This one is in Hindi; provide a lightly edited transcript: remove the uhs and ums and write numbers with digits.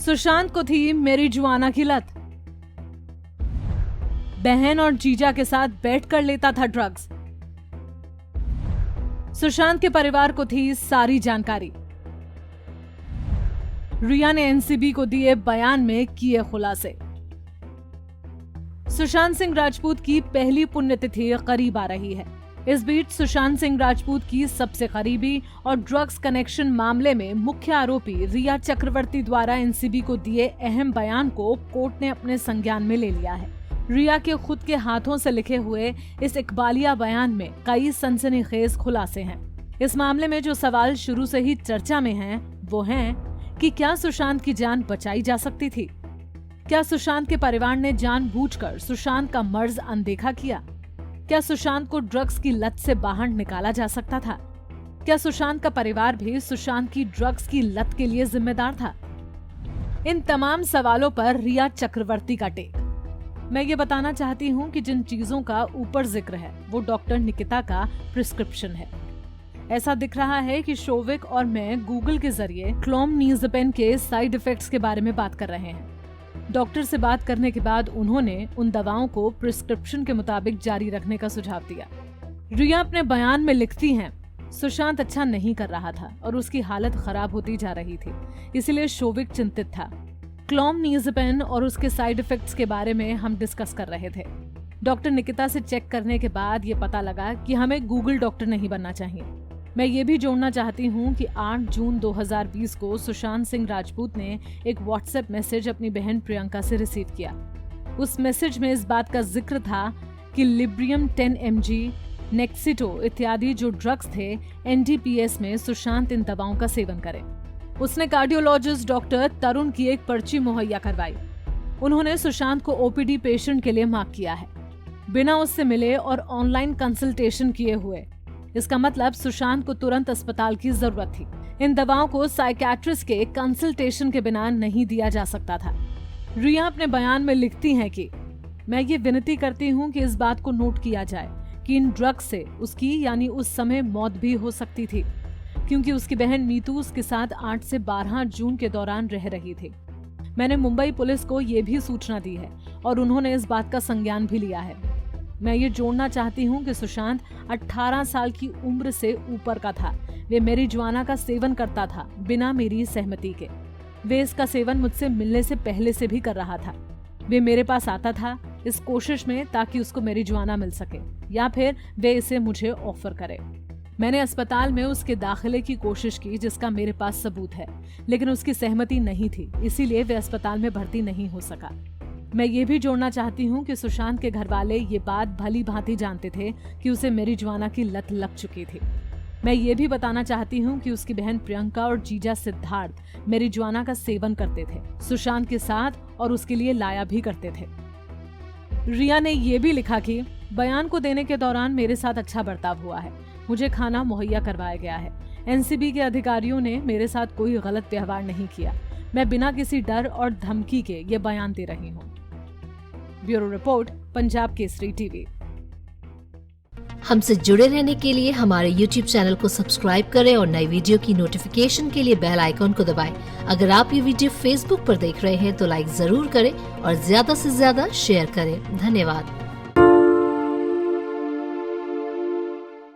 सुशांत को थी मैरिजुआना की लत। बहन और जीजा के साथ बैठकर लेता था ड्रग्स। सुशांत के परिवार को थी सारी जानकारी। रिया ने एनसीबी को दिए बयान में किए खुलासे। सुशांत सिंह राजपूत की पहली पुण्यतिथि करीब आ रही है। इस बीच सुशांत सिंह राजपूत की सबसे करीबी और ड्रग्स कनेक्शन मामले में मुख्य आरोपी रिया चक्रवर्ती द्वारा एनसीबी को दिए अहम बयान को कोर्ट ने अपने संज्ञान में ले लिया है। रिया के खुद के हाथों से लिखे हुए इस इकबालिया बयान में कई सनसनीखेज खुलासे हैं। इस मामले में जो सवाल शुरू से ही चर्चा में हैं, वो हैं कि क्या सुशांत की जान बचाई जा सकती थी? क्या सुशांत के परिवार ने जानबूझकर सुशांत का मर्ज अनदेखा किया? क्या सुशांत को ड्रग्स की लत से बाहर निकाला जा सकता था? क्या सुशांत का परिवार भी सुशांत की ड्रग्स की लत के लिए जिम्मेदार था? इन तमाम सवालों पर रिया चक्रवर्ती का टेक। मैं ये बताना चाहती हूँ कि जिन चीजों का ऊपर जिक्र है वो डॉक्टर निकिता का प्रिस्क्रिप्शन है। ऐसा दिख रहा है कि शोविक और मैं गूगल के जरिए क्लोमनिज़ेपम के साइड इफेक्ट्स के बारे में बात कर रहे हैं। डॉक्टर से बात करने के बाद उन्होंने उन दवाओं को प्रिस्क्रिप्शन के मुताबिक जारी रखने का सुझाव दिया। रिया अपने बयान में लिखती हैं, सुशांत अच्छा नहीं कर रहा था और उसकी हालत खराब होती जा रही थी, इसलिए शोविक चिंतित था। क्लोमनिज़ेपम और उसके साइड इफेक्ट्स के बारे में हम डिस्कस कर रहे थे। डॉक्टर निकिता से चेक करने के बाद ये पता लगा कि हमें गूगल डॉक्टर नहीं बनना चाहिए। मैं ये भी जोड़ना चाहती हूँ कि 8 जून 2020 को सुशांत सिंह राजपूत ने एक व्हाट्सएप मैसेज अपनी बहन प्रियंका से रिसीव किया। उस मैसेज में इस बात का जिक्र था कि लिब्रियम 10 mg, नेक्सिटो इत्यादि जो ड्रग्स थे NDPS में सुशांत इन दवाओं का सेवन करे। उसने कार्डियोलॉजिस्ट डॉक्टर तरुण की एक पर्ची मुहैया करवाई। उन्होंने सुशांत को OPD पेशेंट के लिए मार्क किया है, बिना उससे मिले और ऑनलाइन कंसल्टेशन किए हुए। इसका मतलब सुशांत को तुरंत अस्पताल की जरूरत थी। इन दवाओं को साइकियाट्रिस्ट के कंसल्टेशन के बिना नहीं दिया जा सकता था। रिया अपने बयान में लिखती हैं कि मैं ये विनती करती हूँ कि इस बात को नोट किया जाए कि इन ड्रग्स से उसकी यानी उस समय मौत भी हो सकती थी, क्योंकि उसकी बहन नीतू उसके साथ 8 से 12 जून के दौरान रह रही थी। मैंने मुंबई पुलिस को ये भी सूचना दी है और उन्होंने इस बात का संज्ञान भी लिया है। मैं ये जोड़ना चाहती हूँ कि सुशांत 18 साल की उम्र से ऊपर का था। वे मैरिजुआना का सेवन करता था बिना मेरी सहमति के। वे इसका सेवन मुझसे मिलने से पहले से भी कर रहा था। वे मेरे पास आता था इस कोशिश में ताकि उसको मैरिजुआना मिल सके या फिर वे इसे मुझे ऑफर करे। मैंने अस्पताल में उसके दाखिले की कोशिश की जिसका मेरे पास सबूत है, लेकिन उसकी सहमति नहीं थी, इसीलिए वे अस्पताल में भर्ती नहीं हो सका। मैं ये भी जोड़ना चाहती हूँ कि सुशांत के घर वाले ये बात भली भांति जानते थे कि उसे मैरिजुआना की लत लग चुकी थी। मैं ये भी बताना चाहती हूँ कि उसकी बहन प्रियंका और जीजा सिद्धार्थ मैरिजुआना का सेवन करते थे, सुशांत के साथ और उसके लिए लाया भी करते थे। रिया ने ये भी लिखा कि बयान को देने के दौरान मेरे साथ अच्छा बर्ताव हुआ है, मुझे खाना मुहैया करवाया गया है। एनसीबी के अधिकारियों ने मेरे साथ कोई गलत व्यवहार नहीं किया। मैं बिना किसी डर और धमकी के ये बयान दे रही हूँ। Bureau report, Punjab Kesari TV. हमसे जुड़े रहने के लिए हमारे YouTube चैनल को सब्सक्राइब करें और नई वीडियो की नोटिफिकेशन के लिए बेल आइकॉन को दबाएं। अगर आप ये वीडियो Facebook पर देख रहे हैं तो लाइक जरूर करें और ज्यादा से ज्यादा शेयर करें। धन्यवाद।